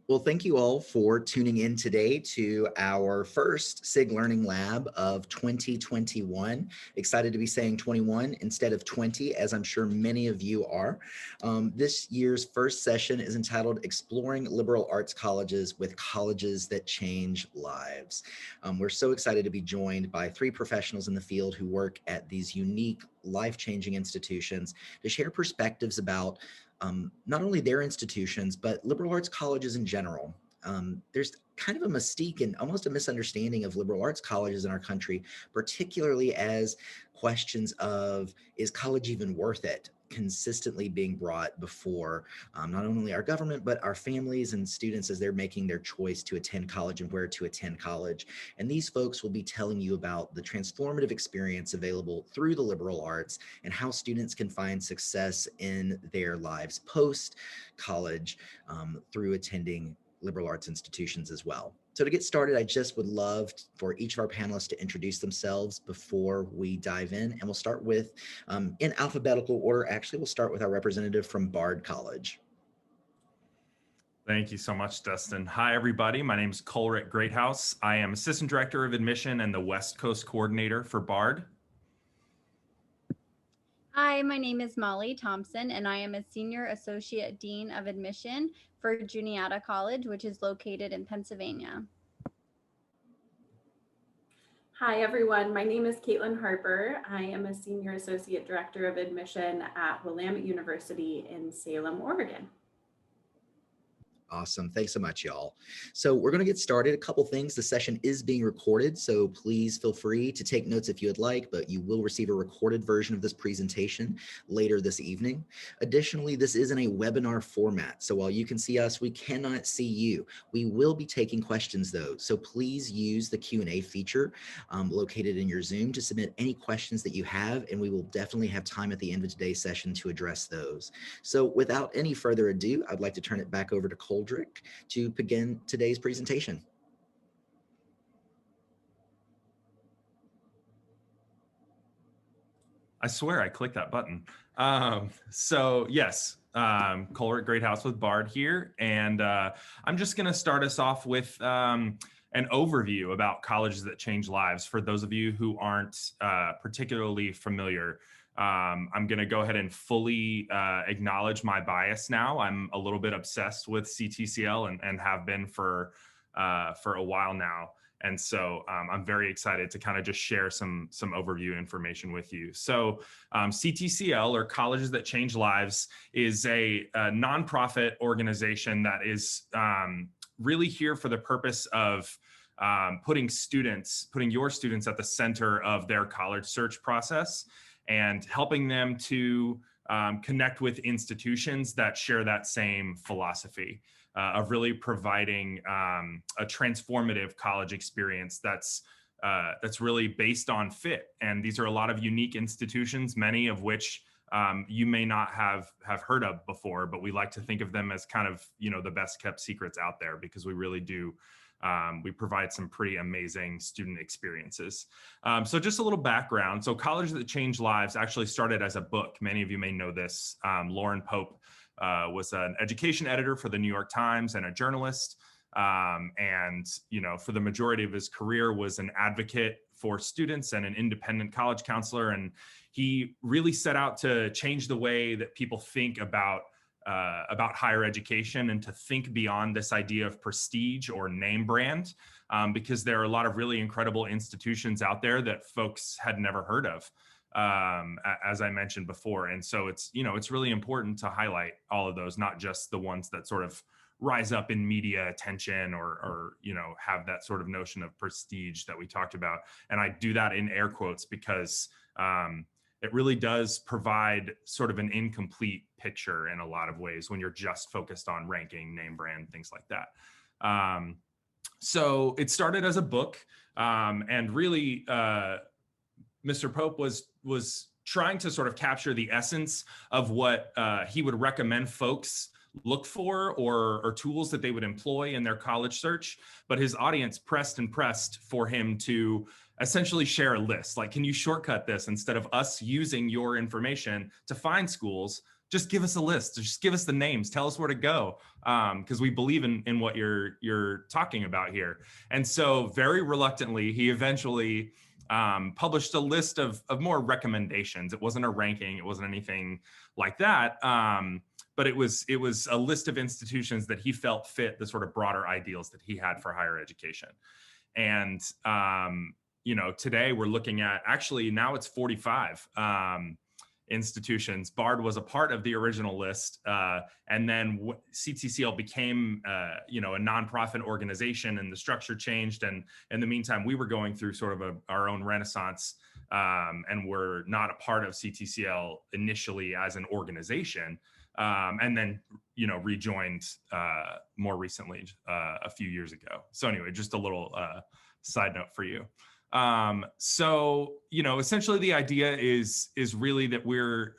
Well, thank you all for tuning in today to our first SIG Learning Lab of 2021. Excited to be saying 21 instead of 20, as I'm sure many of you are. This year's first session is entitled Exploring Liberal Arts Colleges with Colleges That Change Lives. We're so excited to be joined by three professionals in the field who work at these unique, life-changing institutions to share perspectives about not only their institutions, but liberal arts colleges in general. There's kind of a mystique and almost a misunderstanding of liberal arts colleges in our country, particularly as questions of, is college even worth it? Consistently being brought before not only our government, but our families and students as they're making their choice to attend college and where to attend college. And these folks will be telling you about the transformative experience available through the liberal arts and how students can find success in their lives post college through attending liberal arts institutions as well. So to get started, I just would love for each of our panelists to introduce themselves before we dive in. And we'll start with, in alphabetical order, actually, we'll start with our representative from Bard College. Thank you so much, Dustin. Hi, everybody. My name is Colrick Greathouse. I am Assistant Director of Admission and the West Coast Coordinator for Bard. Hi, my name is Molly Thompson, and I am a Senior Associate Dean of Admission for Juniata College, which is located in Pennsylvania. Hi, everyone. My name is Caitlin Harper. I am a Senior Associate Director of Admission at Willamette University in Salem, Oregon. Awesome. Thanks so much, y'all. So we're going to get started. A couple things. The session is being recorded, so please feel free to take notes if you would like, but you will receive a recorded version of this presentation later this evening. Additionally, this is in a webinar format, so while you can see us, we cannot see you. We will be taking questions, though, so please use the Q&A feature located in your Zoom to submit any questions that you have, and we will definitely have time at the end of today's session to address those. So without any further ado, I'd like to turn it back over to Cole to begin today's presentation. I swear I clicked that button. So yes, Colrick Greathouse with Bard here. And I'm just going to start us off with an overview about colleges that change lives. For those of you who aren't particularly familiar, I'm going to go ahead and fully acknowledge my bias now. I'm a little bit obsessed with Ctcl and have been for a while now. And so I'm very excited to kind of just share some overview information with you. So Ctcl, or Colleges That Change Lives, is a nonprofit organization that is really here for the purpose of putting your students at the center of their college search process, and helping them to connect with institutions that share that same philosophy of really providing a transformative college experience that's really based on fit. And these are a lot of unique institutions, many of which you may not have heard of before, but we like to think of them as kind of, the best kept secrets out there, because we really do. We provide some pretty amazing student experiences. So just a little background. So Colleges That Change Lives actually started as a book. Many of you may know this. Lauren Pope was an education editor for the New York Times and a journalist. And, for the majority of his career was an advocate for students and an independent college counselor. And he really set out to change the way that people think about higher education, and to think beyond this idea of prestige or name brand, because there are a lot of really incredible institutions out there that folks had never heard of, as I mentioned before. And so it's really important to highlight all of those, not just the ones that sort of rise up in media attention or have that sort of notion of prestige that we talked about. And I do that in air quotes because it really does provide sort of an incomplete picture in a lot of ways when you're just focused on ranking, name brand, things like that. So it started as a book, and really Mr. Pope was trying to sort of capture the essence of what he would recommend folks look for, or tools that they would employ in their college search. But his audience pressed and pressed for him to essentially share a list. Like, can you shortcut this? Instead of us using your information to find schools, just give us a list, just give us the names, tell us where to go, because we believe in what you're talking about here. And so very reluctantly, he eventually published a list of more recommendations. It wasn't a ranking, it wasn't anything like that, but it was a list of institutions that he felt fit the sort of broader ideals that he had for higher education. And today we're looking at, actually now it's 45 institutions. Bard was a part of the original list, and then Ctcl became a nonprofit organization, and the structure changed. And in the meantime, we were going through sort of our own renaissance, and we're not a part of Ctcl initially as an organization, and then rejoined more recently a few years ago. So anyway, just a little side note for you. So essentially the idea is really that we're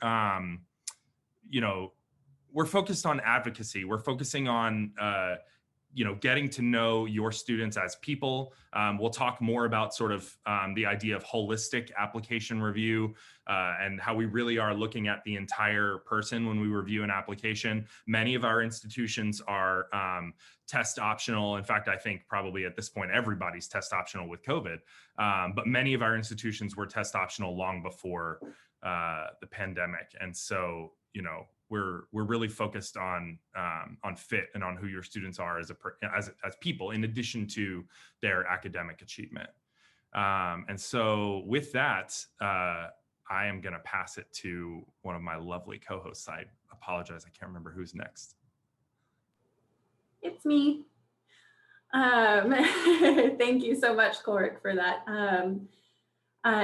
focused on advocacy. We're focusing on getting to know your students as people. We'll talk more about sort of the idea of holistic application review, and how we really are looking at the entire person when we review an application. Many of our institutions are test optional. In fact, I think probably at this point, everybody's test optional with COVID. But many of our institutions were test optional long before the pandemic. And so, we're really focused on fit and on who your students are as people, in addition to their academic achievement. And so with that, I am going to pass it to one of my lovely co-hosts. I apologize, I can't remember who's next. It's me. Thank you so much, Court, for that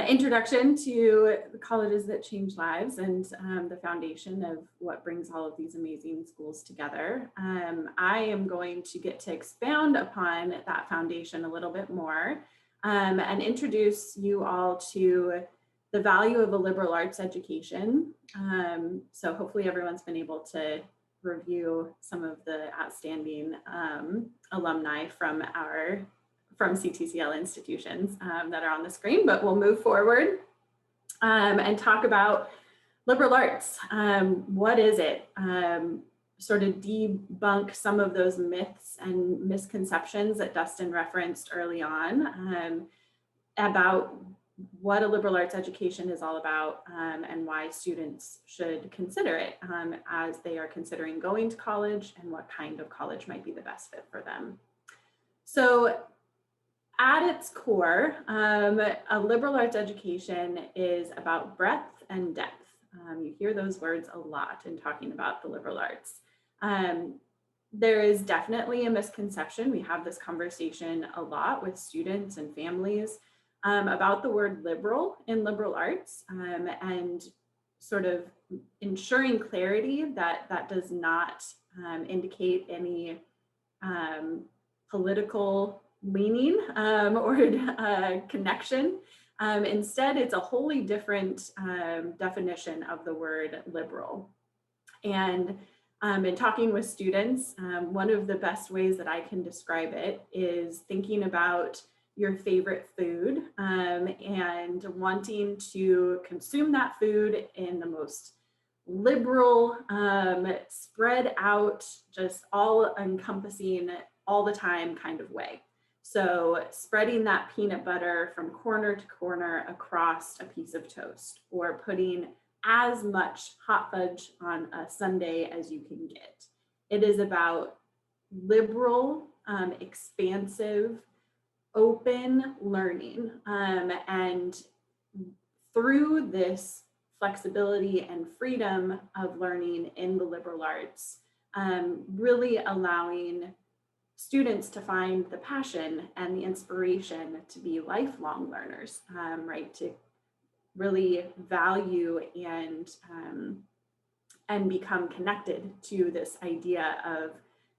introduction to the colleges that change lives, and the foundation of what brings all of these amazing schools together. I am going to get to expound upon that foundation a little bit more, and introduce you all to the value of a liberal arts education. So hopefully everyone's been able to review some of the outstanding alumni from Ctcl institutions that are on the screen, but we'll move forward and talk about liberal arts. What is it? Sort of debunk some of those myths and misconceptions that Dustin referenced early on about what a liberal arts education is all about, and why students should consider it as they are considering going to college, and what kind of college might be the best fit for them. So at its core, a liberal arts education is about breadth and depth. You hear those words a lot in talking about the liberal arts. There is definitely a misconception. We have this conversation a lot with students and families about the word liberal in liberal arts, and sort of ensuring clarity that that does not indicate any political leaning or connection. Instead, it's a wholly different definition of the word liberal. And in talking with students, one of the best ways that I can describe it is thinking about your favorite food and wanting to consume that food in the most liberal, spread out, just all encompassing all the time kind of way. So spreading that peanut butter from corner to corner across a piece of toast, or putting as much hot fudge on a sundae as you can get. It is about liberal, expansive, open learning. And through this flexibility and freedom of learning in the liberal arts, really allowing students to find the passion and the inspiration to be lifelong learners, right? To really value and become connected to this idea of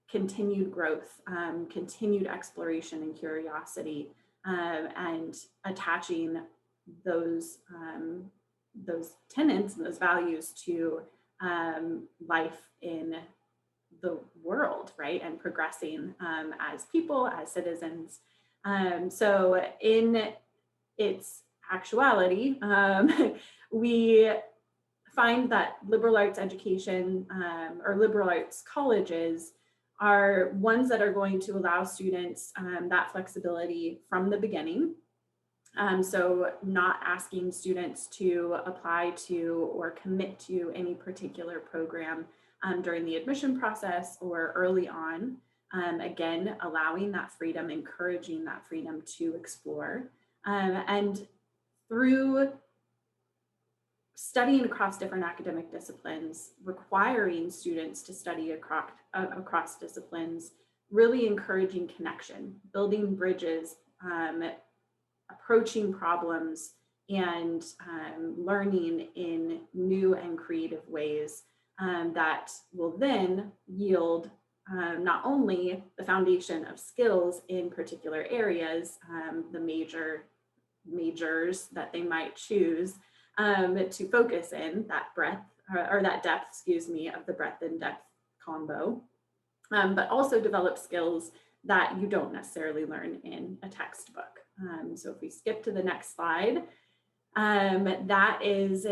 continued growth, continued exploration and curiosity, and attaching those tenets and those values to life in the world, right? And progressing as people, as citizens. So in its actuality, we find that liberal arts education or liberal arts colleges are ones that are going to allow students that flexibility from the beginning. So not asking students to apply to or commit to any particular program during the admission process or early on. Again, allowing that freedom, encouraging that freedom to explore. And through studying across different academic disciplines, requiring students to study across disciplines, really encouraging connection, building bridges, approaching problems, and learning in new and creative ways that will then yield not only the foundation of skills in particular areas, the majors that they might choose to focus in, that breadth or that depth, excuse me, of the breadth and depth combo, but also develop skills that you don't necessarily learn in a textbook. So if we skip to the next slide, that is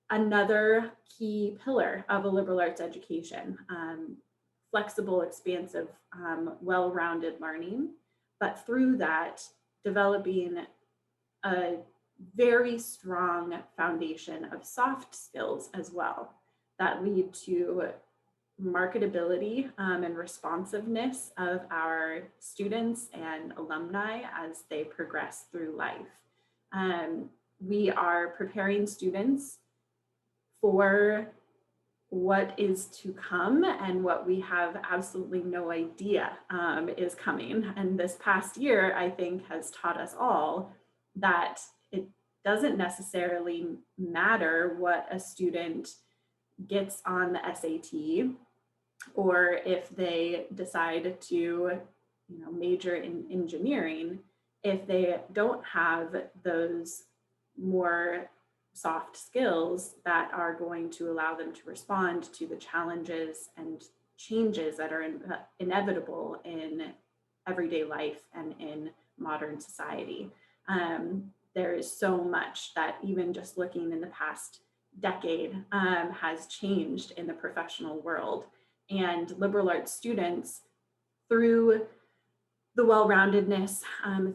another key pillar of a liberal arts education. Flexible, expansive, well-rounded learning, but through that, developing a very strong foundation of soft skills as well that lead to marketability and responsiveness of our students and alumni as they progress through life. We are preparing students for what is to come and what we have absolutely no idea is coming. And this past year, I think, has taught us all that it doesn't necessarily matter what a student gets on the SAT, or if they decide to major in engineering, if they don't have those more soft skills that are going to allow them to respond to the challenges and changes that are inevitable in everyday life and in modern society. There is so much that even just looking in the past decade has changed in the professional world. And liberal arts students, through the well-roundedness,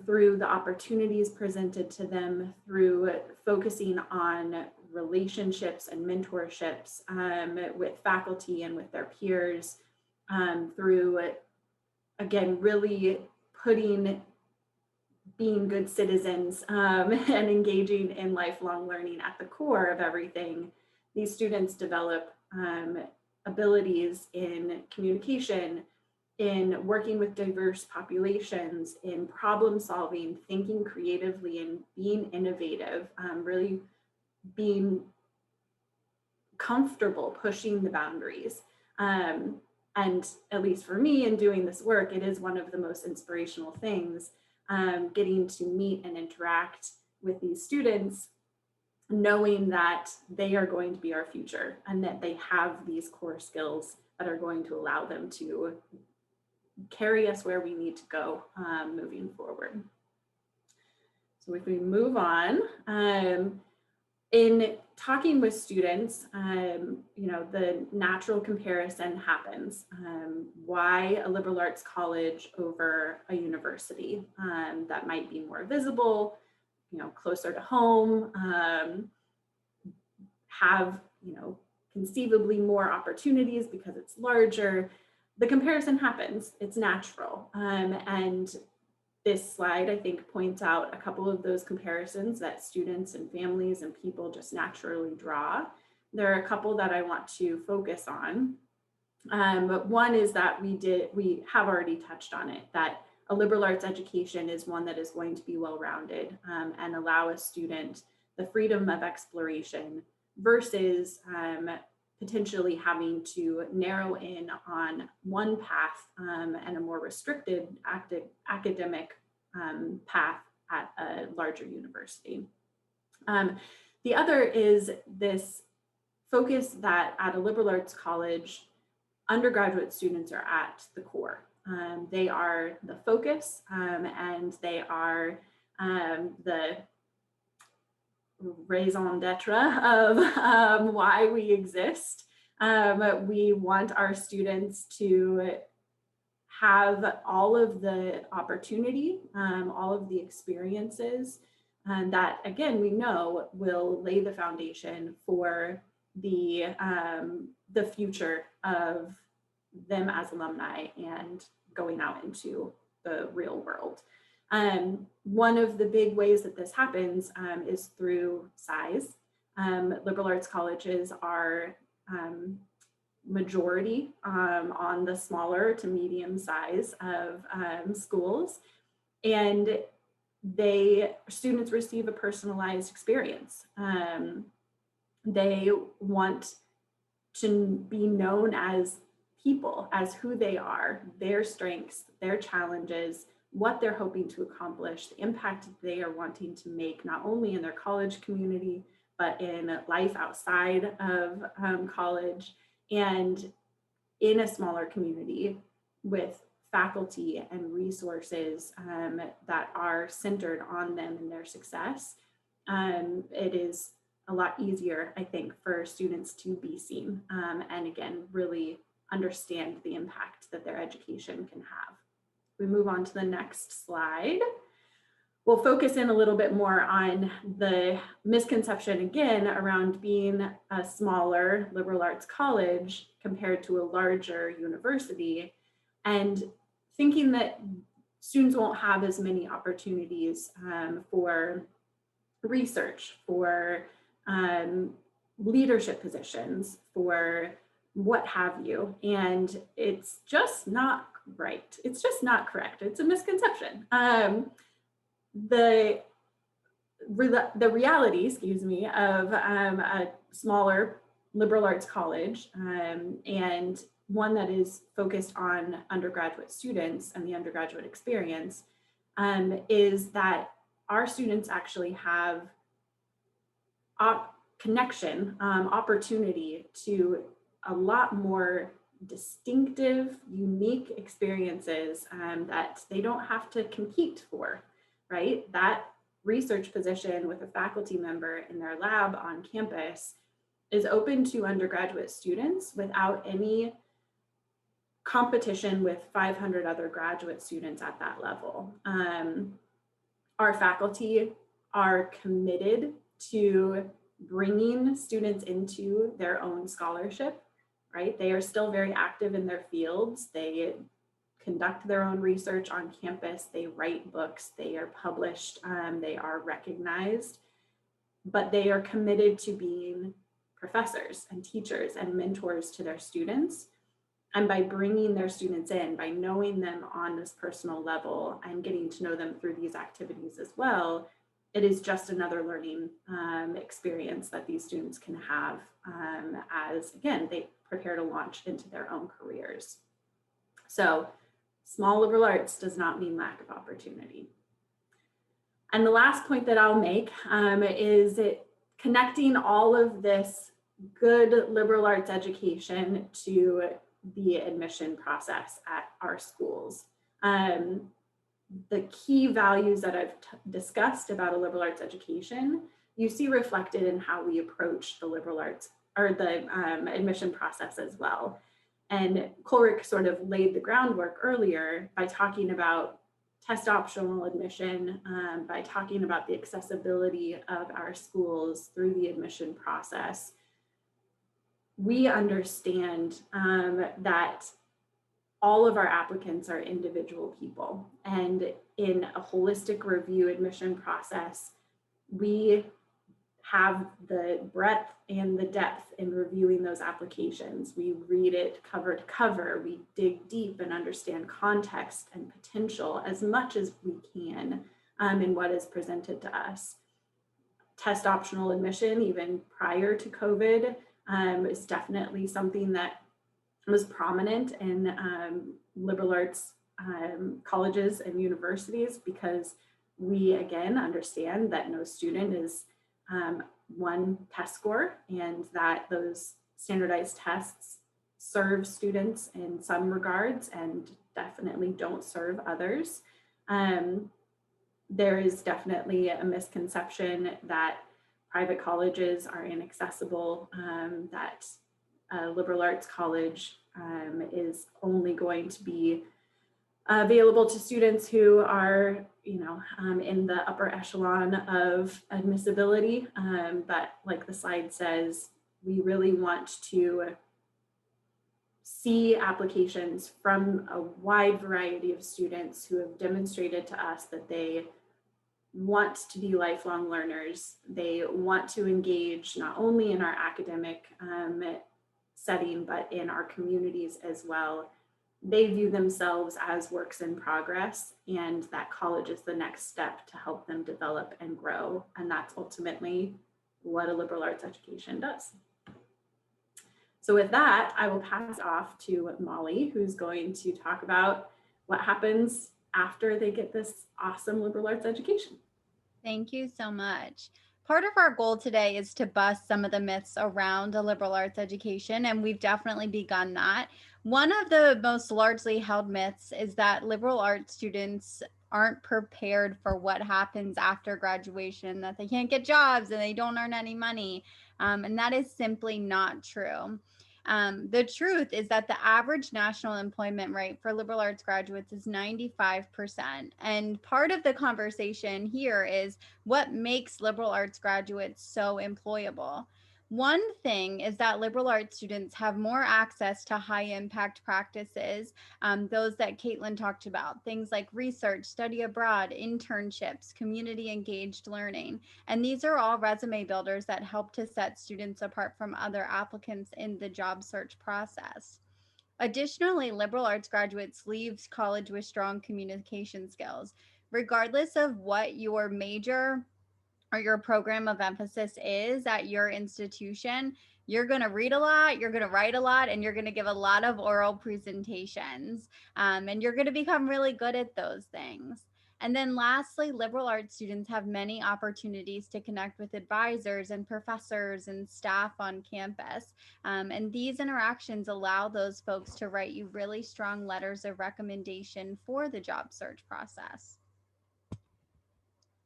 through the opportunities presented to them, through focusing on relationships and mentorships with faculty and with their peers, through, again, really being good citizens and engaging in lifelong learning at the core of everything, these students develop abilities in communication, in working with diverse populations, in problem solving, thinking creatively, and being innovative, really being comfortable pushing the boundaries. And at least for me in doing this work, it is one of the most inspirational things, getting to meet and interact with these students, knowing that they are going to be our future and that they have these core skills that are going to allow them to carry us where we need to go moving forward. So if we move on, in talking with students, the natural comparison happens. Why a liberal arts college over a university that might be more visible, closer to home, have, conceivably more opportunities because it's larger? The comparison happens, it's natural. And this slide, I think, points out a couple of those comparisons that students and families and people just naturally draw. There are a couple that I want to focus on. But one is that we have already touched on it, that a liberal arts education is one that is going to be well-rounded and allow a student the freedom of exploration versus potentially having to narrow in on one path and a more restricted academic path at a larger university. The other is this focus that at a liberal arts college, undergraduate students are at the core. They are the focus and they are raison d'etre of why we exist. We want our students to have all of the opportunity, all of the experiences, and that, again, we know will lay the foundation for the future of them as alumni and going out into the real world. One of the big ways that this happens is through size. Liberal arts colleges are majority on the smaller to medium size of schools, and students receive a personalized experience. They want to be known as people, as who they are, their strengths, their challenges, what they're hoping to accomplish, the impact they are wanting to make, not only in their college community, but in life outside of college, and in a smaller community with faculty and resources that are centered on them and their success. It is a lot easier, I think, for students to be seen and, again, really understand the impact that their education can have. We move on to the next slide. We'll focus in a little bit more on the misconception, again, around being a smaller liberal arts college compared to a larger university, and thinking that students won't have as many opportunities for research, for leadership positions, for what have you. And it's just not right. It's just not correct. It's a misconception. The reality, of a smaller liberal arts college and one that is focused on undergraduate students and the undergraduate experience is that our students actually have connection, opportunity to a lot more distinctive, unique experiences that they don't have to compete for. Right? That research position with a faculty member in their lab on campus is open to undergraduate students without any competition with 500 other graduate students at that level. Our faculty are committed to bringing students into their own scholarship, right? They are still very active in their fields. They conduct their own research on campus, they write books, they are published, they are recognized, but they are committed to being professors and teachers and mentors to their students. And by bringing their students in, by knowing them on this personal level and getting to know them through these activities as well, it is just another learning experience that these students can have as, again, they prepare to launch into their own careers. So small liberal arts does not mean lack of opportunity. And the last point that I'll make is connecting all of this good liberal arts education to the admission process at our schools. The key values that I've discussed about a liberal arts education, you see reflected in how we approach the liberal arts or the admission process as well. And Coleridge sort of laid the groundwork earlier by talking about test optional admission, by talking about the accessibility of our schools through the admission process. We understand that all of our applicants are individual people, and in a holistic review admission process, we have the breadth and the depth in reviewing those applications. We read it cover to cover, we dig deep and understand context and potential as much as we can in what is presented to us. Test optional admission, even prior to COVID, is definitely something that was prominent in liberal arts colleges and universities, because we, again, understand that no student is one test score, and that those standardized tests serve students in some regards and definitely don't serve others. There is definitely a misconception that private colleges are inaccessible, that a liberal arts college is only going to be available to students who are, in the upper echelon of admissibility. But like the slide says, we really want to see applications from a wide variety of students who have demonstrated to us that they want to be lifelong learners. They want to engage not only in our academic setting, but in our communities as well. They view themselves as works in progress, and that college is the next step to help them develop and grow. And that's ultimately what a liberal arts education does. So with that, I will pass off to Molly, who's going to talk about what happens after they get this awesome liberal arts education. Thank you so much. Part of our goal today is to bust some of the myths around a liberal arts education, and we've definitely begun that. One of the most largely held myths is that liberal arts students aren't prepared for what happens after graduation, that they can't get jobs and they don't earn any money. And that is simply not true. The truth is that the average national employment rate for liberal arts graduates is 95%. And part of the conversation here is what makes liberal arts graduates so employable. One thing is that liberal arts students have more access to high impact practices, those that Caitlin talked about, things like research, study abroad, internships, community engaged learning. And these are all resume builders that help to set students apart from other applicants in the job search process. Additionally, liberal arts graduates leave college with strong communication skills. Regardless of what your major or your program of emphasis is at your institution, you're going to read a lot, you're going to write a lot, and you're going to give a lot of oral presentations. And you're going to become really good at those things. And then lastly, liberal arts students have many opportunities to connect with advisors and professors and staff on campus. And these interactions allow those folks to write you really strong letters of recommendation for the job search process.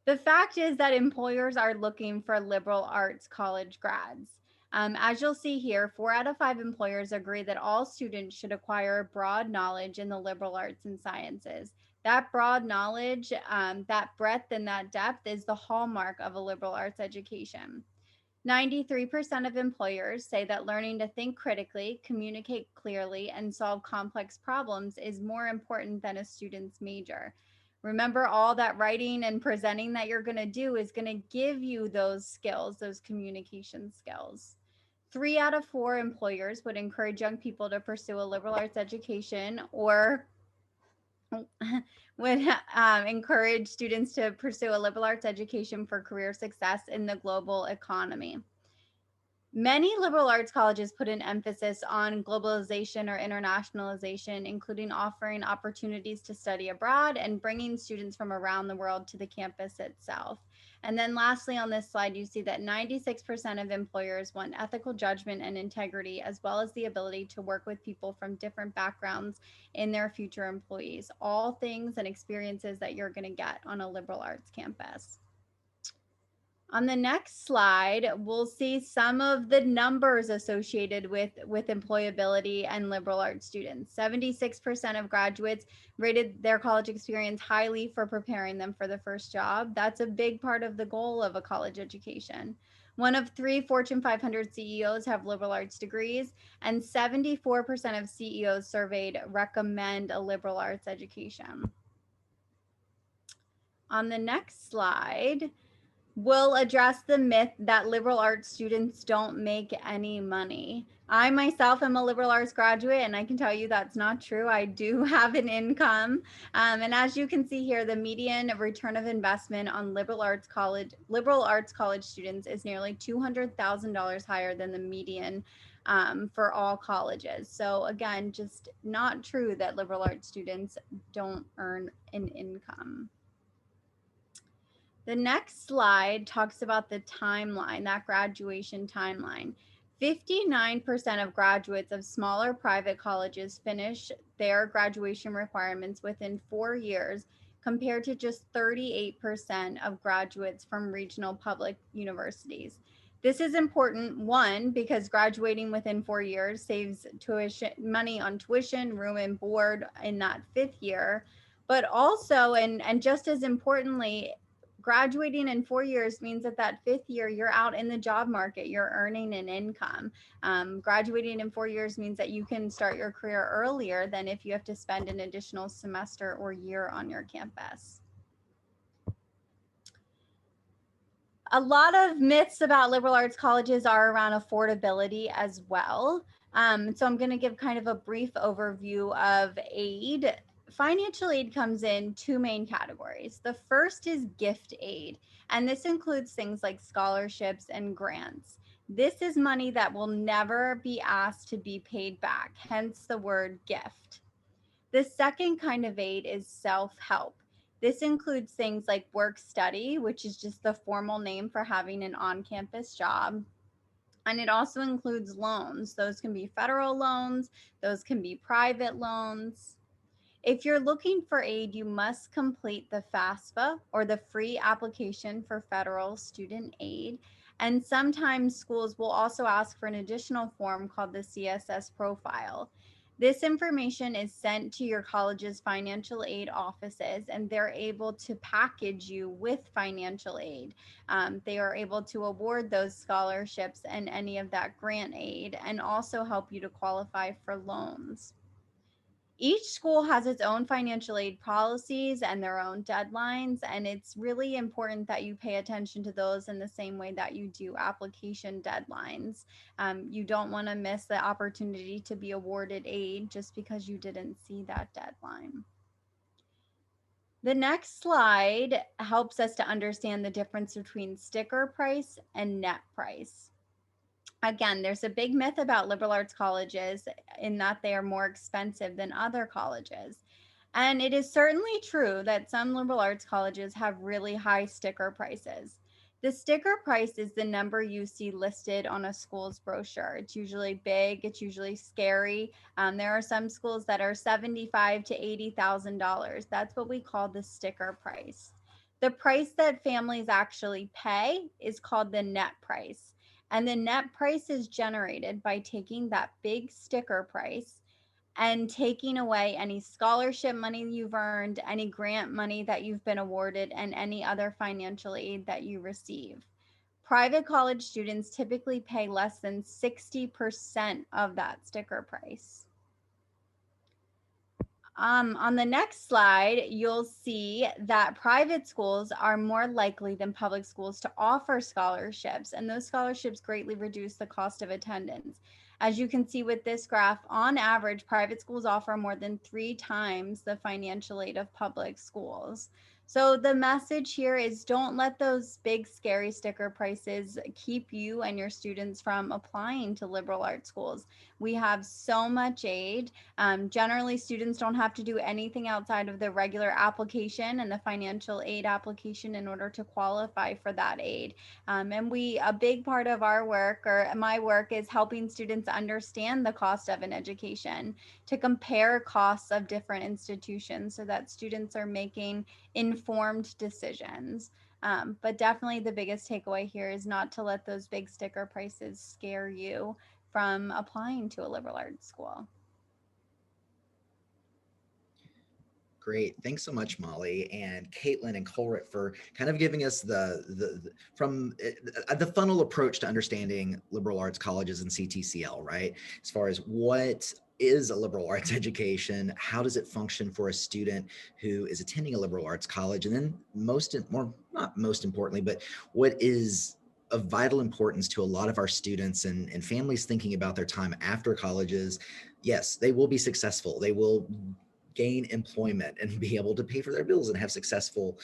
The fact is that employers are looking for liberal arts college grads. As you'll see here, 4 out of 5 employers agree that all students should acquire broad knowledge in the liberal arts and sciences. That broad knowledge, that breadth and that depth is the hallmark of a liberal arts education. 93% of employers say that learning to think critically, communicate clearly, and solve complex problems is more important than a student's major. Remember, all that writing and presenting that you're going to do is going to give you those skills, those communication skills. 3 out of 4 employers would encourage young people to pursue a liberal arts education or would encourage students to pursue a liberal arts education for career success in the global economy. Many liberal arts colleges put an emphasis on globalization or internationalization, including offering opportunities to study abroad and bringing students from around the world to the campus itself. And then lastly, on this slide, you see that 96% of employers want ethical judgment and integrity, as well as the ability to work with people from different backgrounds in their future employees, all things and experiences that you're going to get on a liberal arts campus. On the next slide, we'll see some of the numbers associated with employability and liberal arts students. 76% of graduates rated their college experience highly for preparing them for the first job. That's a big part of the goal of a college education. 1 of 3 Fortune 500 CEOs have liberal arts degrees, and 74% of CEOs surveyed recommend a liberal arts education. On the next slide, we'll address the myth that liberal arts students don't make any money. I myself am a liberal arts graduate, and I can tell you that's not true. I do have an income. And as you can see here, the median return of investment on liberal arts college students is nearly $200,000 higher than the median for all colleges. So again, just not true that liberal arts students don't earn an income. The next slide talks about the timeline, that graduation timeline. 59% of graduates of smaller private colleges finish their graduation requirements within 4 years, compared to just 38% of graduates from regional public universities. This is important, one, because graduating within 4 years saves money on tuition, room and board in that 5th year, but also, and just as importantly, graduating in 4 years means that 5th year you're out in the job market, you're earning an income. Graduating in 4 years means that you can start your career earlier than if you have to spend an additional semester or year on your campus. A lot of myths about liberal arts colleges are around affordability as well. So I'm going to give kind of a brief overview of aid. Financial aid comes in 2 main categories. The first is gift aid, and this includes things like scholarships and grants. This is money that will never be asked to be paid back, hence the word gift. The second kind of aid is self-help. This includes things like work study, which is just the formal name for having an on-campus job. And it also includes loans. Those can be federal loans, those can be private loans. If you're looking for aid, you must complete the FAFSA, or the free application for federal student aid. And sometimes schools will also ask for an additional form called the CSS profile. This information is sent to your college's financial aid offices, and they're able to package you with financial aid. They are able to award those scholarships and any of that grant aid, and also help you to qualify for loans. Each school has its own financial aid policies and their own deadlines, and it's really important that you pay attention to those in the same way that you do application deadlines. You don't want to miss the opportunity to be awarded aid just because you didn't see that deadline. The next slide helps us to understand the difference between sticker price and net price. Again, there's a big myth about liberal arts colleges in that they are more expensive than other colleges. And it is certainly true that some liberal arts colleges have really high sticker prices. The sticker price is the number you see listed on a school's brochure. It's usually big, it's usually scary. There are some schools that are $75,000 to $80,000. That's what we call the sticker price. The price that families actually pay is called the net price. And the net price is generated by taking that big sticker price and taking away any scholarship money you've earned, any grant money that you've been awarded, and any other financial aid that you receive. Private college students typically pay less than 60% of that sticker price. On the next slide, you'll see that private schools are more likely than public schools to offer scholarships, and those scholarships greatly reduce the cost of attendance. As you can see with this graph, on average, private schools offer more than 3 times the financial aid of public schools. So the message here is, don't let those big scary sticker prices keep you and your students from applying to liberal arts schools. We have so much aid. Generally, students don't have to do anything outside of the regular application and the financial aid application in order to qualify for that aid. And a big part of our work, or my work, is helping students understand the cost of an education, to compare costs of different institutions so that students are making informed decisions. But definitely the biggest takeaway here is not to let those big sticker prices scare you from applying to a liberal arts school. Great. Thanks so much, Molly and Caitlin and Colrett, for kind of giving us the funnel approach to understanding liberal arts colleges and Ctcl, right? As far as what is a liberal arts education, how does it function for a student who is attending a liberal arts college, and then not most importantly, but what is of vital importance to a lot of our students and families thinking about their time after colleges. Yes, they will be successful. They will gain employment and be able to pay for their bills and have successful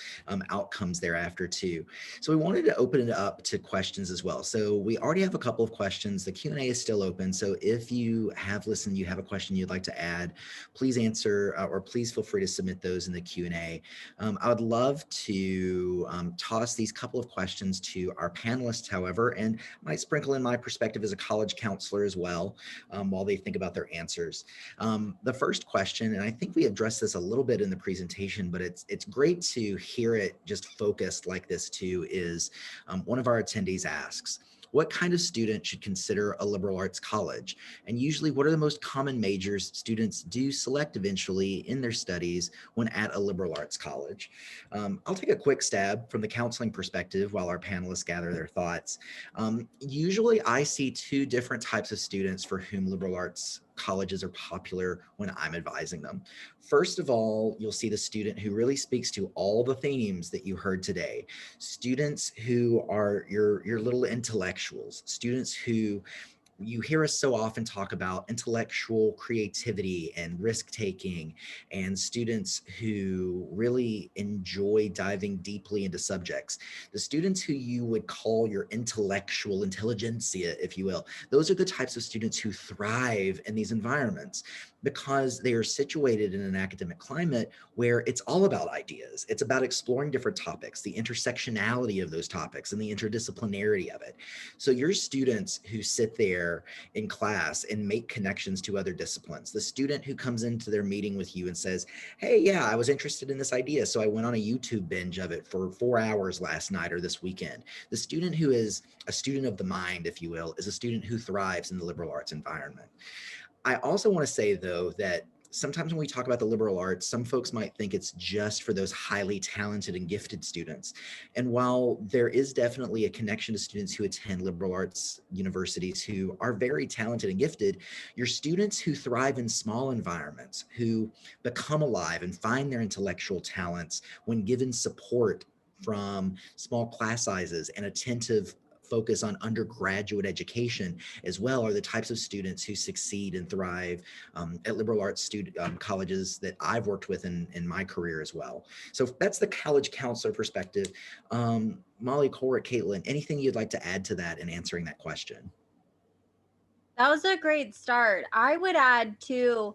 outcomes thereafter too. So we wanted to open it up to questions as well. So we already have a couple of questions. The Q&A is still open. So if you have listened, you have a question you'd like to add, please answer or please feel free to submit those in the Q&A. I would love to toss these couple of questions to our panelists, however, and might sprinkle in my perspective as a college counselor as well while they think about their answers. The first question, and I think we addressed this a little bit in the presentation, but it's great to hear it just focused like this too, is one of our attendees asks, what kind of student should consider a liberal arts college? And usually, what are the most common majors students do select eventually in their studies when at a liberal arts college? I'll take a quick stab from the counseling perspective while our panelists gather their thoughts. Usually, I see two different types of students for whom liberal arts colleges are popular when I'm advising them. First of all, you'll see the student who really speaks to all the themes that you heard today. Students who are your little intellectuals, students who you hear us so often talk about intellectual creativity and risk taking, and students who really enjoy diving deeply into subjects. The students who you would call your intellectual intelligentsia, if you will, those are the types of students who thrive in these environments because they are situated in an academic climate where it's all about ideas. It's about exploring different topics, the intersectionality of those topics and the interdisciplinarity of it. So your students who sit there in class and make connections to other disciplines, the student who comes into their meeting with you and says, hey, yeah, I was interested in this idea, so I went on a YouTube binge of it for 4 hours last night or this weekend. The student who is a student of the mind, if you will, is a student who thrives in the liberal arts environment. I also want to say, though, that sometimes when we talk about the liberal arts, some folks might think it's just for those highly talented and gifted students. And while there is definitely a connection to students who attend liberal arts universities who are very talented and gifted, your students who thrive in small environments, who become alive and find their intellectual talents when given support from small class sizes and attentive focus on undergraduate education as well, are the types of students who succeed and thrive at liberal arts colleges that I've worked with in my career as well. So that's the college counselor perspective. Molly, Coleridge, Caitlin, anything you'd like to add to that in answering that question? That was a great start. I would add too,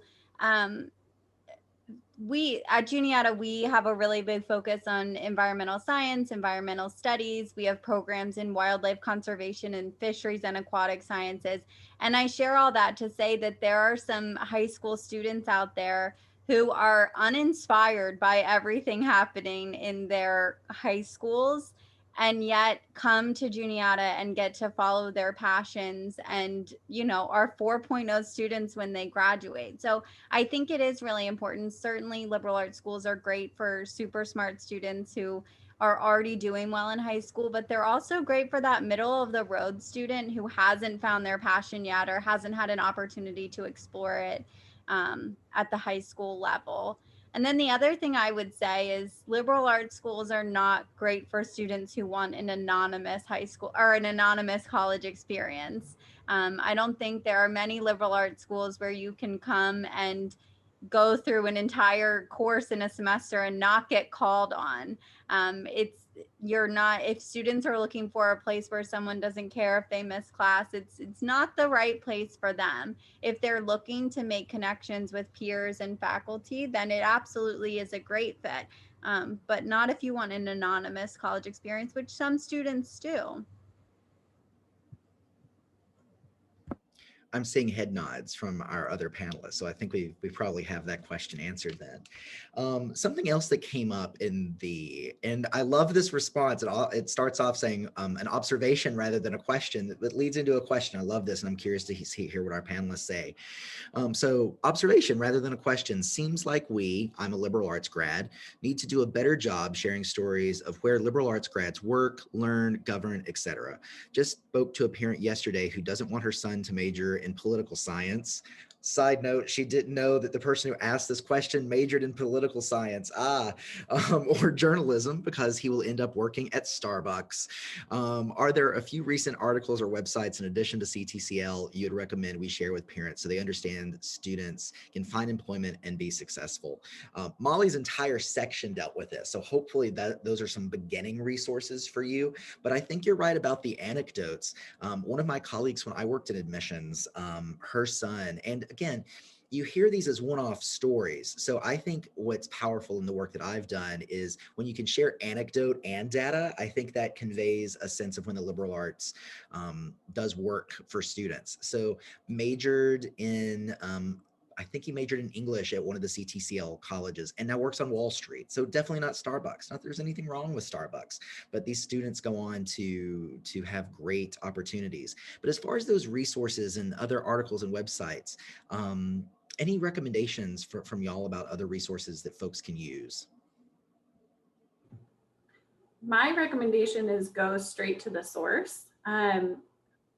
we at Juniata, we have a really big focus on environmental science, environmental studies. We have programs in wildlife conservation and fisheries and aquatic sciences. And I share all that to say that there are some high school students out there who are uninspired by everything happening in their high schools, and yet come to Juniata and get to follow their passions and, are 4.0 students when they graduate. So I think it is really important. Certainly, liberal arts schools are great for super smart students who are already doing well in high school, but they're also great for that middle of the road student who hasn't found their passion yet or hasn't had an opportunity to explore it at the high school level. And then the other thing I would say is liberal arts schools are not great for students who want an anonymous high school or an anonymous college experience. I don't think there are many liberal arts schools where you can come and go through an entire course in a semester and not get called on. You're not, if students are looking for a place where someone doesn't care if they miss class, it's not the right place for them. If they're looking to make connections with peers and faculty, then it absolutely is a great fit. But not if you want an anonymous college experience, which some students do. I'm seeing head nods from our other panelists, so I think we probably have that question answered then. Something else that came up and I love this response. It starts off saying an observation rather than a question that leads into a question. I love this, and I'm curious to hear what our panelists say. So observation rather than a question. Seems like I'm a liberal arts grad, need to do a better job sharing stories of where liberal arts grads work, learn, govern, etc. Just spoke to a parent yesterday who doesn't want her son to major in political science. Side note, she didn't know that the person who asked this question majored in political science, or journalism, because he will end up working at Starbucks. Are there a few recent articles or websites in addition to Ctcl you'd recommend we share with parents so they understand students can find employment and be successful? Molly's entire section dealt with this, so hopefully those are some beginning resources for you. But I think you're right about the anecdotes. One of my colleagues, when I worked in admissions, her son, and again, you hear these as one-off stories. So I think what's powerful in the work that I've done is when you can share anecdote and data, I think that conveys a sense of when the liberal arts does work for students. So majored in I think he majored in English at one of the CTCL colleges and now works on Wall Street. So definitely not Starbucks. Not that there's anything wrong with Starbucks, but these students go on to have great opportunities. But as far as those resources and other articles and websites, any recommendations from y'all about other resources that folks can use? My recommendation is go straight to the source.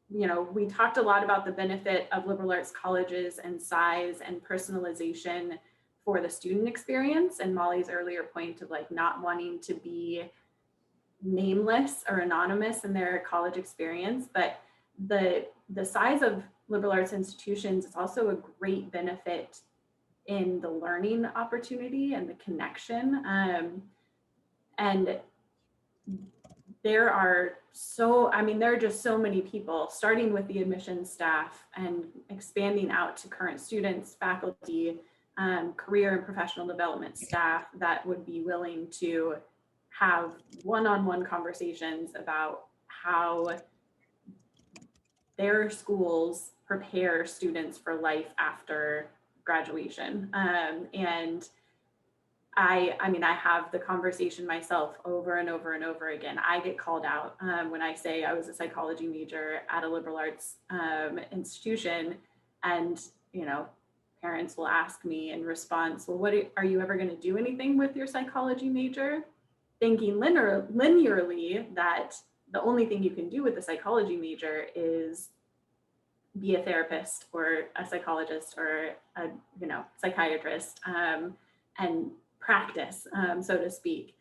You know, we talked a lot about the benefit of liberal arts colleges and size and personalization for the student experience, and Molly's earlier point of like not wanting to be nameless or anonymous in their college experience. But the size of liberal arts institutions is also a great benefit in the learning opportunity and the connection. And there are just so many people, starting with the admissions staff and expanding out to current students, faculty, career and professional development staff that would be willing to have one-on-one conversations about how their schools prepare students for life after graduation. And I have the conversation myself over and over and over again. I get called out when I say I was a psychology major at a liberal arts institution, and parents will ask me in response, well, are you ever going to do anything with your psychology major? Thinking linearly that the only thing you can do with a psychology major is be a therapist or a psychologist or a psychiatrist and practice, so to speak.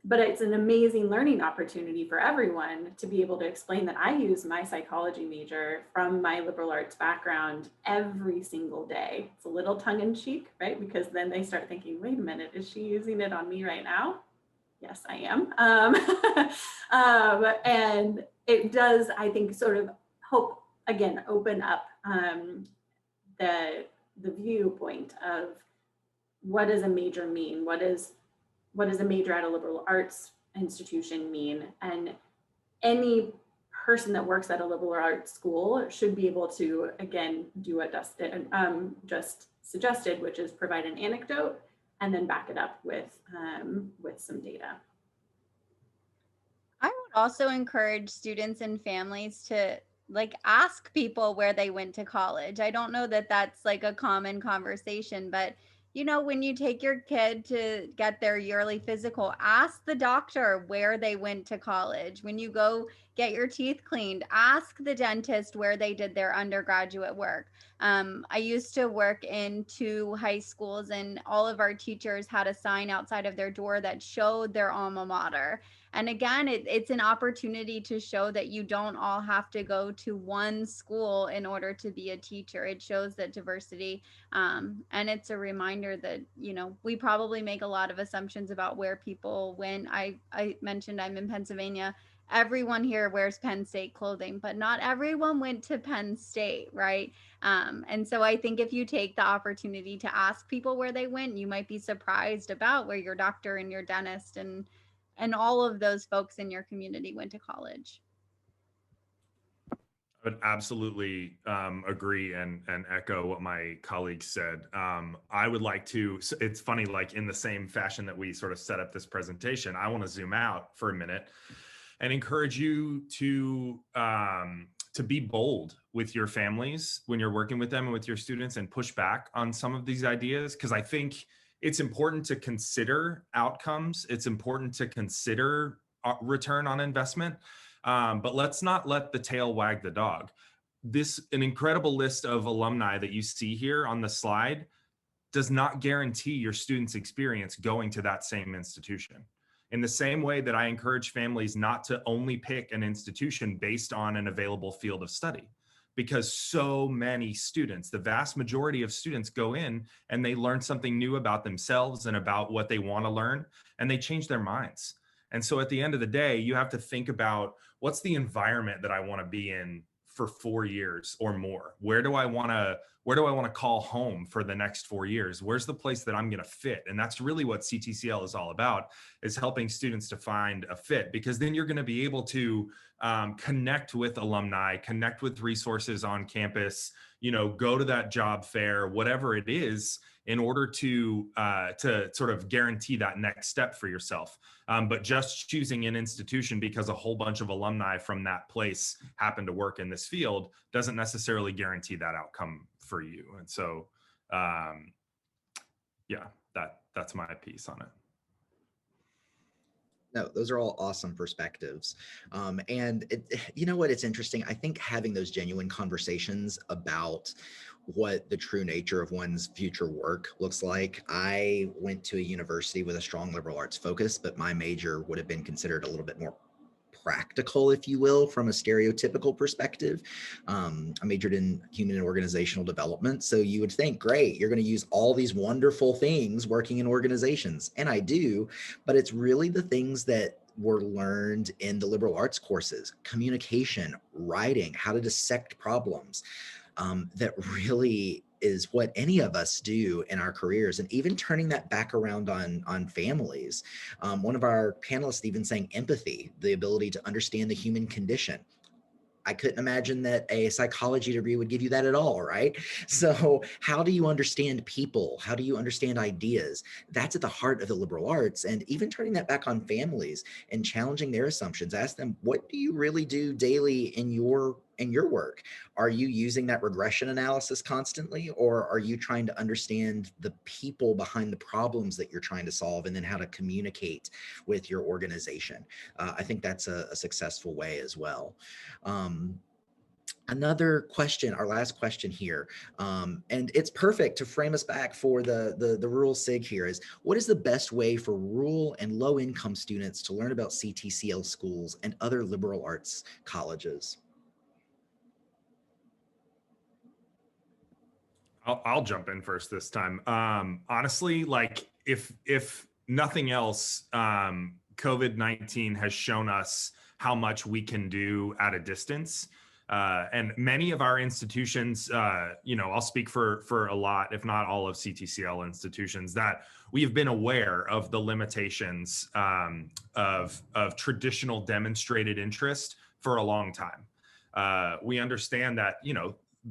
But it's an amazing learning opportunity for everyone to be able to explain that I use my psychology major from my liberal arts background every single day. It's a little tongue-in-cheek, right? Because then they start thinking, wait a minute, is she using it on me right now? Yes, I am. And it does, I think, sort of open up the viewpoint of what does a major mean? What does a major at a liberal arts institution mean? And any person that works at a liberal arts school should be able to, again, do what Dustin just suggested, which is provide an anecdote and then back it up with some data. I would also encourage students and families to ask people where they went to college. I don't know that that's like a common conversation, but when you take your kid to get their yearly physical, ask the doctor where they went to college. When you go get your teeth cleaned, ask the dentist where they did their undergraduate work. I used to work in 2 high schools, and all of our teachers had a sign outside of their door that showed their alma mater. And again, it's an opportunity to show that you don't all have to go to one school in order to be a teacher. It shows that diversity, and it's a reminder that, we probably make a lot of assumptions about where people went. I mentioned I'm in Pennsylvania. Everyone here wears Penn State clothing, but not everyone went to Penn State, right? And so I think if you take the opportunity to ask people where they went, you might be surprised about where your doctor and your dentist and all of those folks in your community went to college. I would absolutely agree and echo what my colleague said. I would like to, it's funny, like in the same fashion that we sort of set up this presentation, I want to zoom out for a minute and encourage you to be bold with your families when you're working with them and with your students, and push back on some of these ideas, because I think it's important to consider outcomes. It's important to consider return on investment, but let's not let the tail wag the dog. An incredible list of alumni that you see here on the slide does not guarantee your student's experience going to that same institution. In the same way that I encourage families not to only pick an institution based on an available field of study, because so many students, the vast majority of students, go in and they learn something new about themselves and about what they want to learn, and they change their minds. And so at the end of the day, you have to think about, what's the environment that I want to be in for 4 years or more? Where do I want to where do I want to call home for the next 4 years? Where's the place that I'm going to fit? And that's really what CTCL is all about, is helping students to find a fit, because then you're going to be able to connect with alumni, connect with resources on campus, go to that job fair, whatever it is, in order to sort of guarantee that next step for yourself. But just choosing an institution because a whole bunch of alumni from that place happen to work in this field doesn't necessarily guarantee that outcome for you. And so, yeah, that's my piece on it. No, those are all awesome perspectives. And you know what? It's interesting. I think having those genuine conversations about what the true nature of one's future work looks like. I went to a university with a strong liberal arts focus, but my major would have been considered a little bit more practical, if you will, from a stereotypical perspective. I majored in human and organizational development. So you would think, great, you're going to use all these wonderful things working in organizations. And I do, but it's really the things that were learned in the liberal arts courses: communication, writing, how to dissect problems, that really is what any of us do in our careers. And even turning that back around on families. One of our panelists even saying empathy, the ability to understand the human condition. I couldn't imagine that a psychology degree would give you that at all, right? So how do you understand people? How do you understand ideas? That's at the heart of the liberal arts. And even turning that back on families and challenging their assumptions. Ask them, what do you really do daily in your work? Are you using that regression analysis constantly, or are you trying to understand the people behind the problems that you're trying to solve, and then how to communicate with your organization? I think that's a successful way as well. Another question, our last question here, and it's perfect to frame us back for the rural SIG here, is what is the best way for rural and low income students to learn about CTCL schools and other liberal arts colleges? I'll jump in first this time. Honestly, like if nothing else, COVID-19 has shown us how much we can do at a distance. And many of our institutions, I'll speak for a lot, if not all of CTCL institutions, that we have been aware of the limitations of traditional demonstrated interest for a long time. We understand that,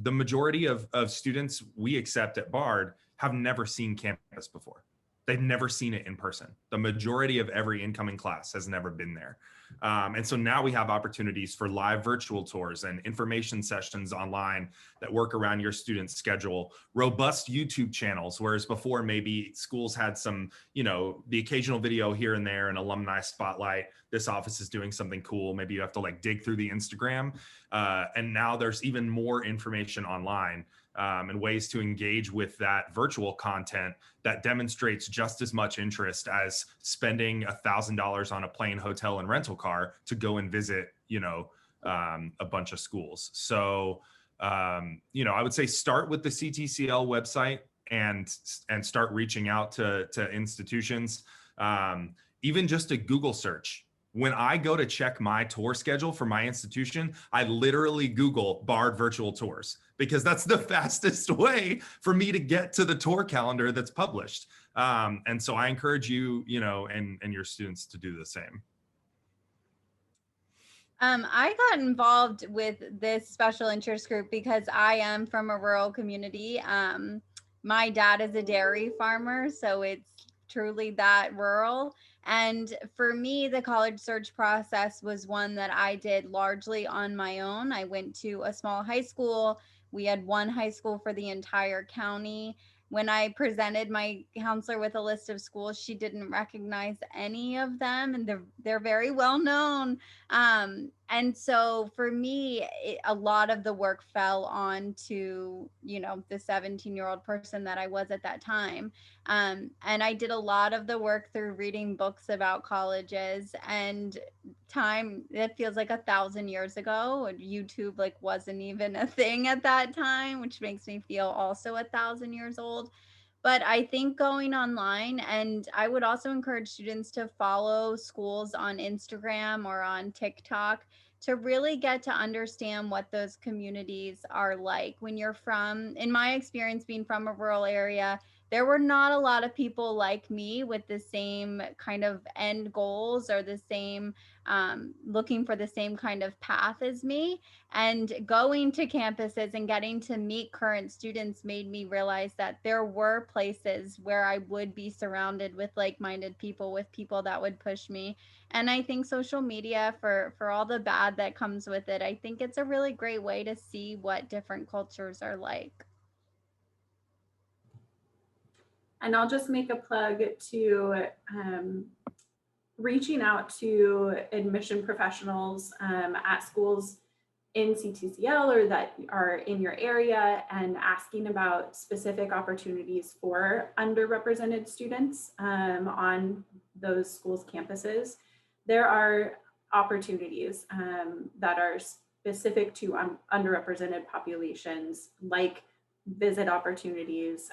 the majority of students we accept at Bard have never seen campus before. They've never seen it in person. The majority of every incoming class has never been there. And so now we have opportunities for live virtual tours and information sessions online that work around your student's schedule, robust YouTube channels, whereas before maybe schools had some, the occasional video here and there, an alumni spotlight. This office is doing something cool. Maybe you have to like dig through the Instagram. And now there's even more information online. And ways to engage with that virtual content that demonstrates just as much interest as spending $1,000 on a plane, hotel, and rental car to go and visit, a bunch of schools. So, I would say start with the CTCL website and start reaching out to institutions. Even just a Google search. When I go to check my tour schedule for my institution, I literally Google Bard virtual tours, because that's the fastest way for me to get to the tour calendar that's published. And so I encourage you, and your students to do the same. I got involved with this special interest group because I am from a rural community. My dad is a dairy farmer, so it's truly that rural. And for me, the college search process was one that I did largely on my own. I went to a small high school. We had one high school for the entire county. When I presented my counselor with a list of schools, she didn't recognize any of them, and they're very well known. And so for me, a lot of the work fell on to, the 17-year-old person that I was at that time. And I did a lot of the work through reading books about colleges, and time that feels like 1,000 years ago. YouTube wasn't even a thing at that time, which makes me feel also 1,000 years old. But I think going online, and I would also encourage students to follow schools on Instagram or on TikTok to really get to understand what those communities are like. When you're from, in my experience being from a rural area, there were not a lot of people like me with the same kind of end goals or the same looking for the same kind of path as me. And going to campuses and getting to meet current students made me realize that there were places where I would be surrounded with like-minded people, with people that would push me. And I think social media, for all the bad that comes with it, I think it's a really great way to see what different cultures are like. And I'll just make a plug to reaching out to admission professionals at schools in Ctcl or that are in your area and asking about specific opportunities for underrepresented students on those schools' campuses. There are opportunities that are specific to underrepresented populations, like visit opportunities,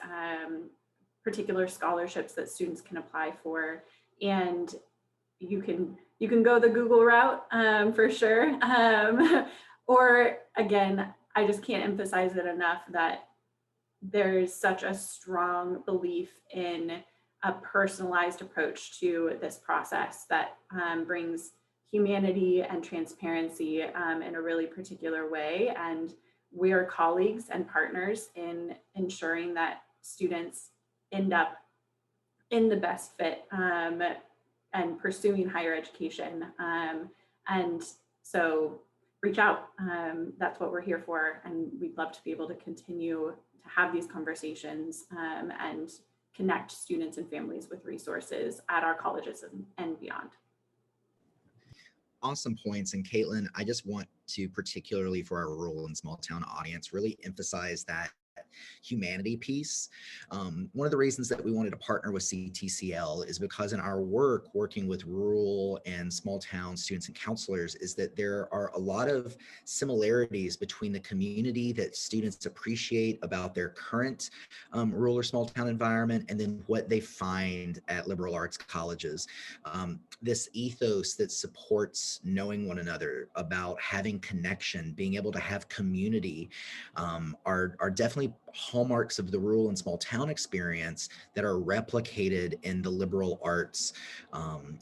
particular scholarships that students can apply for, and you can go the Google route for sure. Or again, I just can't emphasize it enough that there's such a strong belief in a personalized approach to this process that brings humanity and transparency in a really particular way. And we are colleagues and partners in ensuring that students end up in the best fit and pursuing higher education. And so reach out. That's what we're here for. And we'd love to be able to continue to have these conversations and connect students and families with resources at our colleges and beyond. Awesome points. And Caitlin, I just want to, particularly for our rural and small town audience, really emphasize that humanity piece. One of the reasons that we wanted to partner with Ctcl is because in our working with rural and small town students and counselors is that there are a lot of similarities between the community that students appreciate about their current rural or small town environment and then what they find at liberal arts colleges. This ethos that supports knowing one another, about having connection, being able to have community are definitely hallmarks of the rural and small town experience that are replicated in the liberal arts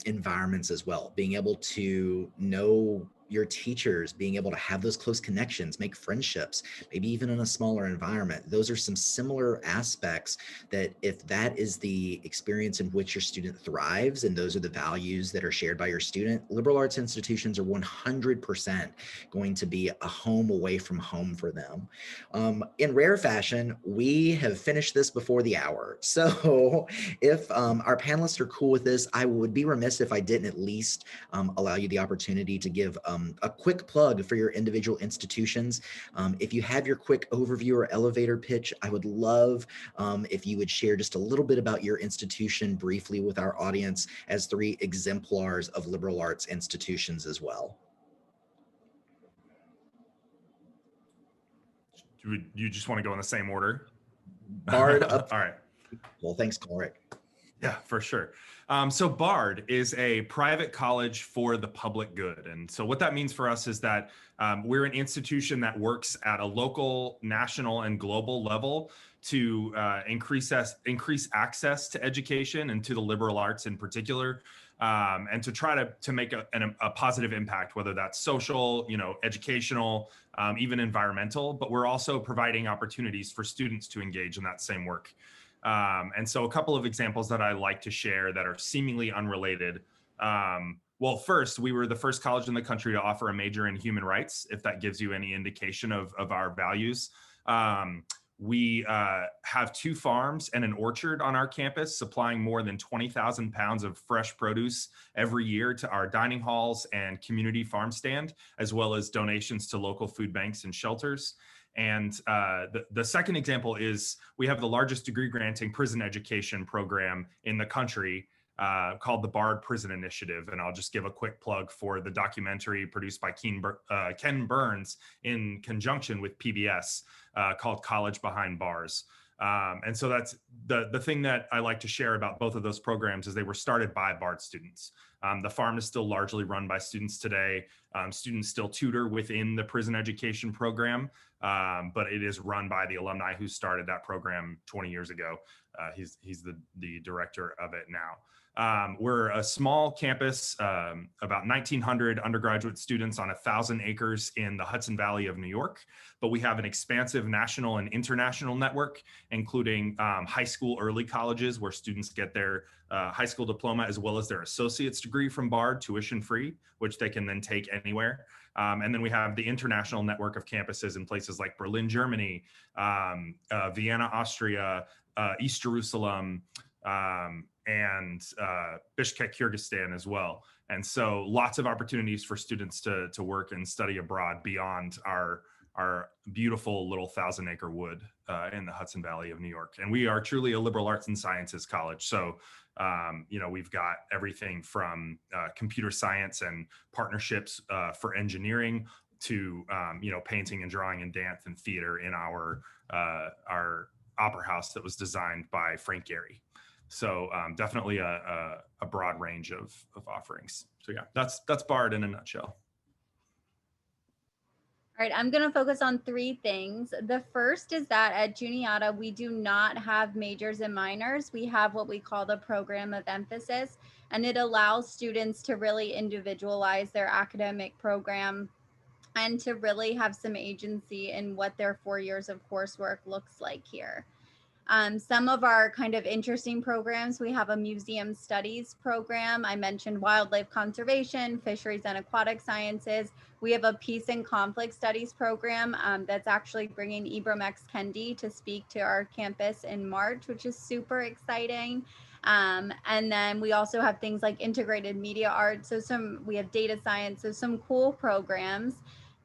environments as well. Being able to know your teachers, being able to have those close connections, make friendships, maybe even in a smaller environment. Those are some similar aspects that if that is the experience in which your student thrives and those are the values that are shared by your student, liberal arts institutions are 100% going to be a home away from home for them. In rare fashion, we have finished this before the hour. So if our panelists are cool with this, I would be remiss if I didn't at least allow you the opportunity to give a quick plug for your individual institutions. If you have your quick overview or elevator pitch, I would love if you would share just a little bit about your institution briefly with our audience as 3 exemplars of liberal arts institutions as well. You just want to go in the same order? Bard up. All right. Well, thanks, Ulrich. Yeah, for sure. So BARD is a private college for the public good. And so what that means for us is that we're an institution that works at a local, national, and global level to increase access to education and to the liberal arts in particular, and to try to make a positive impact, whether that's social, educational, even environmental. But we're also providing opportunities for students to engage in that same work. And so a couple of examples that I like to share that are seemingly unrelated. Well, first, we were the first college in the country to offer a major in human rights, if that gives you any indication of our values. We have 2 farms and an orchard on our campus, supplying more than 20,000 pounds of fresh produce every year to our dining halls and community farm stand, as well as donations to local food banks and shelters. And the second example is we have the largest degree granting prison education program in the country called the BARD Prison Initiative. And I'll just give a quick plug for the documentary produced by Ken Burns in conjunction with PBS called College Behind Bars. And so that's the thing that I like to share about both of those programs is they were started by BARD students. The farm is still largely run by students today. Students still tutor within the prison education program, but it is run by the alumni who started that program 20 years ago. He's the director of it now. We're a small campus, about 1,900 undergraduate students on 1,000 acres in the Hudson Valley of New York, but we have an expansive national and international network, including high school early colleges where students get their high school diploma as well as their associate's degree from Bard, tuition free, which they can then take anywhere. And then we have the international network of campuses in places like Berlin, Germany, Vienna, Austria, East Jerusalem, and Bishkek, Kyrgyzstan as well. And so lots of opportunities for students to work and study abroad beyond our beautiful little 1,000-acre wood in the Hudson Valley of New York. And we are truly a liberal arts and sciences college. So, we've got everything from computer science and partnerships for engineering to, painting and drawing and dance and theater in our opera house that was designed by Frank Gehry. So definitely a broad range of offerings. So yeah, that's Bard in a nutshell. All right, I'm going to focus on three things. The first is that at Juniata, we do not have majors and minors. We have what we call the program of emphasis, and it allows students to really individualize their academic program and to really have some agency in what their 4 years of coursework looks like here. Some of our kind of interesting programs, we have a museum studies program. I mentioned wildlife conservation, fisheries and aquatic sciences. We have a peace and conflict studies program that's actually bringing Ibram X. Kendi to speak to our campus in March, which is super exciting. And then we also have things like integrated media arts. So we have data science, so some cool programs.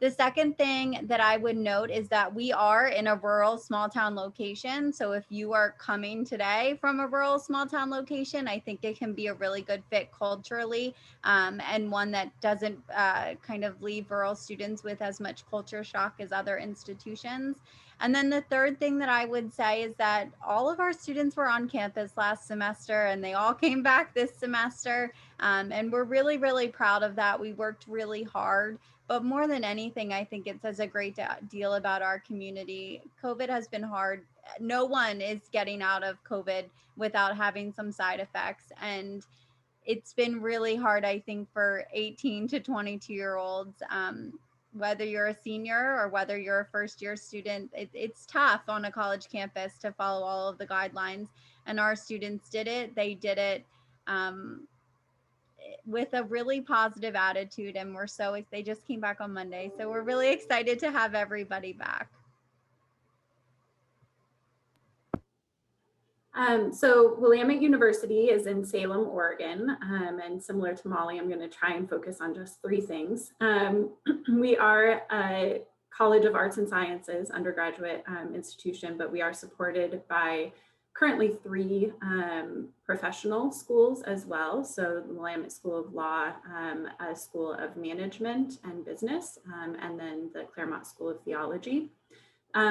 The second thing that I would note is that we are in a rural small town location. So if you are coming today from a rural small town location, I think it can be a really good fit culturally, and one that doesn't kind of leave rural students with as much culture shock as other institutions. And then the third thing that I would say is that all of our students were on campus last semester and they all came back this semester. And we're really, really proud of that. We worked really hard. But more than anything, I think it says a great deal about our community. COVID has been hard. No one is getting out of COVID without having some side effects. And it's been really hard, I think, for 18 to 22-year-olds, whether you're a senior or whether you're a first-year student. It's tough on a college campus to follow all of the guidelines. And our students did it. They did it with a really positive attitude, and they just came back on Monday, so we're really excited to have everybody back. So Willamette University is in Salem, Oregon, and similar to Molly, I'm going to try and focus on just three things. We are a College of Arts and Sciences undergraduate institution, but we are supported by currently three professional schools as well. So the Willamette School of Law, a School of Management and Business, and then the Claremont School of Theology,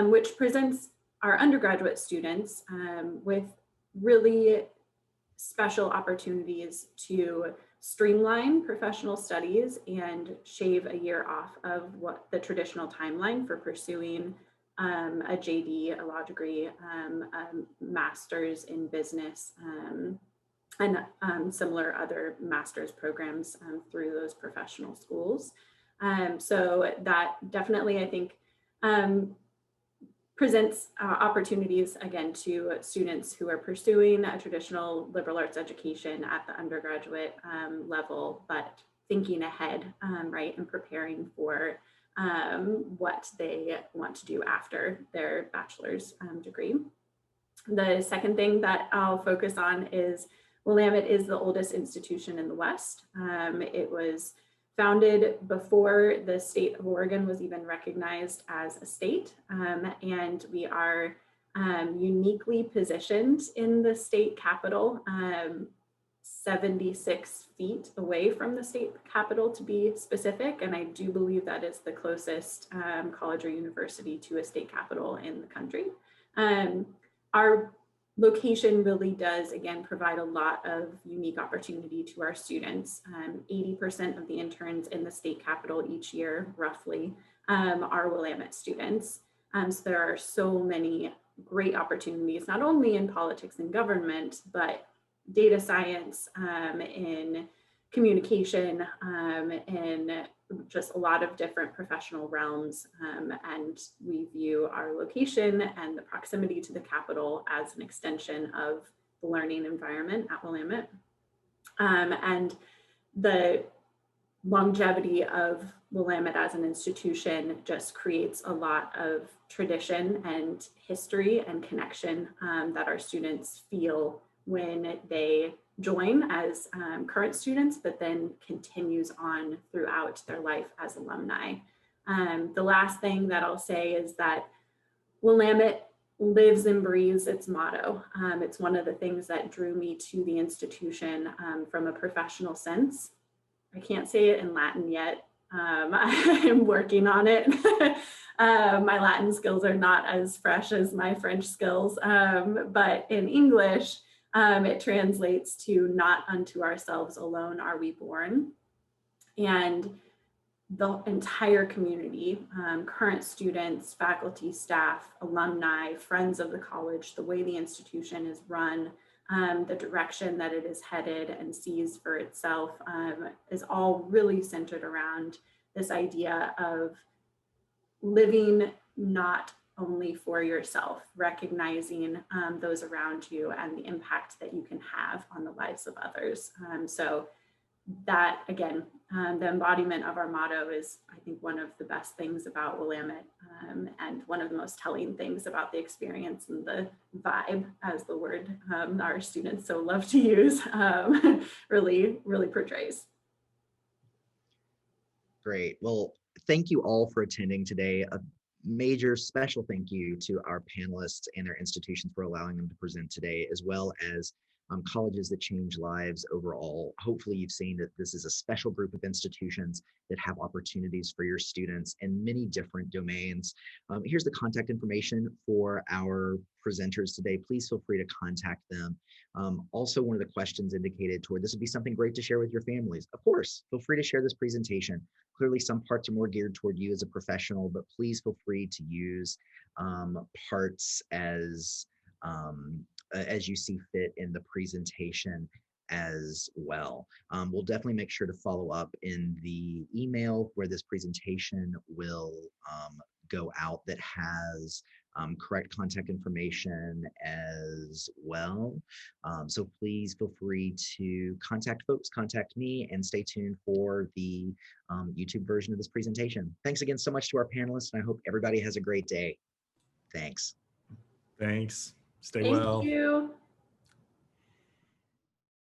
which presents our undergraduate students with really special opportunities to streamline professional studies and shave a year off of what the traditional timeline for pursuing a JD, a law degree, a master's in business, and similar other master's programs through those professional schools. So that definitely, I think, presents opportunities, again, to students who are pursuing a traditional liberal arts education at the undergraduate level, but thinking ahead, right, and preparing for what they want to do after their bachelor's degree. The second thing that I'll focus on is Willamette is the oldest institution in the West. It was founded before the state of Oregon was even recognized as a state, and we are uniquely positioned in the state capital, 76 feet away from the state capital to be specific. And I do believe that is the closest college or university to a state capital in the country. Our location really does, again, provide a lot of unique opportunity to our students. 80% of the interns in the state capital each year, roughly, are Willamette students. So there are so many great opportunities, not only in politics and government, but data science, in communication, in just a lot of different professional realms. And we view our location and the proximity to the Capitol as an extension of the learning environment at Willamette. And the longevity of Willamette as an institution just creates a lot of tradition and history and connection that our students feel when they join as current students, but then continues on throughout their life as alumni. The last thing that I'll say is that Willamette lives and breathes its motto. It's one of the things that drew me to the institution from a professional sense. I can't say it in Latin yet. I'm working on it. My Latin skills are not as fresh as my French skills, but in English, it translates to "not unto ourselves alone are we born." And the entire community, current students, faculty, staff, alumni, friends of the college, the way the institution is run, the direction that it is headed and sees for itself, is all really centered around this idea of living not only for yourself, recognizing those around you and the impact that you can have on the lives of others. So that, again, the embodiment of our motto is, I think, one of the best things about Willamette, and one of the most telling things about the experience and the vibe, as the word our students so love to use, really portrays. Great. Well, thank you all for attending today. A major special thank you to our panelists and their institutions for allowing them to present today, as well as colleges that change lives overall. Hopefully you've seen that this is a special group of institutions that have opportunities for your students in many different domains. Here's the contact information for our presenters today. Please feel free to contact them. Also, one of the questions indicated toward this would be something great to share with your families. Of course, feel free to share this presentation. Clearly some parts are more geared toward you as a professional, but please feel free to use parts as you see fit in the presentation as well. We'll definitely make sure to follow up in the email where this presentation will go out that has correct contact information as well. So please feel free to contact folks, contact me, and stay tuned for the YouTube version of this presentation. Thanks again so much to our panelists, and I hope everybody has a great day. Thanks. Thanks. Stay Thank well. you.